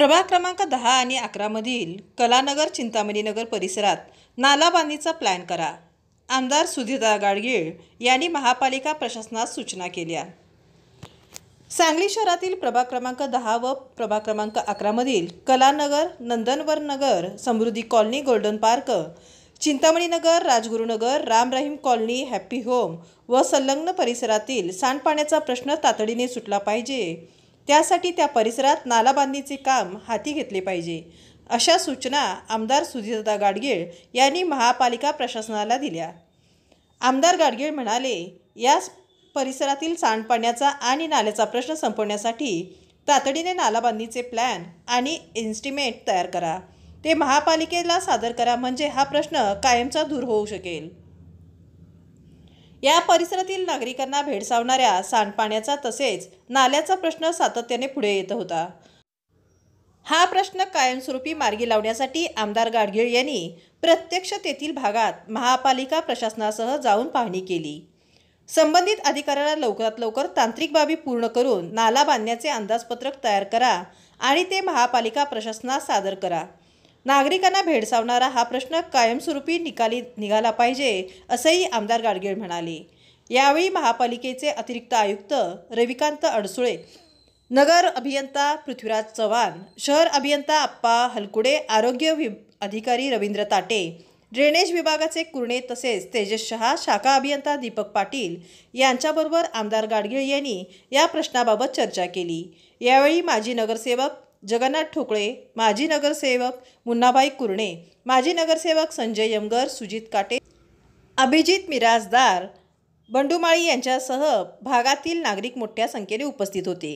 प्रभाग क्रमांक 10 आणि 11 मधील कलानगर चिंतामणीनगर परिसरात नाला बांधणीचा प्लॅन करा. आमदार सुधीरदादा गाडगीळ यांनी महापालिका प्रशासनास सूचना केल्या. सांगली शहरातील प्रभाग क्रमांक 10 व प्रभाग क्रमांक 11 मधील Kalanagar, Nandanvan Nagar, Samruddhi colony, golden park, Chintamaninagar, Rajgurunagar, Ram Rahim colony, happy home व संलग्न परिसरातील सांडपाण्याचा प्रश्न तातडीने सुटला पाहिजे. त्यासाठी त्या परिसरात नाला बांधणीचे काम हाती घेतले पाहिजे, अशा सूचना आमदार सुधीरदादा गाडगीळ यांनी महापालिका प्रशासनाला दिल्या. आमदार गाडगीळ म्हणाले, या परिसरातील सांडपाण्याचा आणि नाल्याचा प्रश्न संपवण्यासाठी तातडीने नाला बांधणीचे प्लॅन आणि एस्टिमेट तयार करा. ते महापालिकेला सादर करा, म्हणजे हा प्रश्न कायमचा दूर होऊ शकेल. या परिसरातील नागरिकांना भेडसावणाऱ्या सांडपाण्याचा तसेच नाल्याचा प्रश्न सातत्याने पुढे येत होता. हा प्रश्न कायमस्वरूपी मार्गी लावण्यासाठी आमदार गाडगीळ यांनी प्रत्यक्ष तेथील भागात महापालिका प्रशासनासह जाऊन पाहणी केली. संबंधित अधिकाऱ्याला लवकरात लवकर तांत्रिक बाबी पूर्ण करून नाला बांधण्याचे अंदाजपत्रक तयार करा आणि ते महापालिका प्रशासनास सादर करा. नागरिकांना भेडसावणारा हा प्रश्न कायमस्वरूपी निकाली निघाला पाहिजे, असंही आमदार गाडगीळ म्हणाले. यावेळी महापालिकेचे अतिरिक्त आयुक्त रविकांत अडसुळे, नगर अभियंता पृथ्वीराज चव्हाण, शहर अभियंता आप्पा हलकुडे, आरोग्य अधिकारी रवींद्र ताटे, ड्रेनेज विभागाचे कुरणे तसेच तेजस शहा, शाखा अभियंता दीपक पाटील यांच्याबरोबर आमदार गाडगीळ यांनी या प्रश्नाबाबत चर्चा केली. यावेळी माजी नगरसेवक जगन्नाथ ठोकळे, माजी नगरसेवक मुन्नाभाई कुरणे, माजी नगरसेवक संजय यमगर, सुजित काटे, अभिजित मिराजदार, बंडूमाळी यांच्यासह भागातील नागरिक मोठ्या संख्येने उपस्थित होते.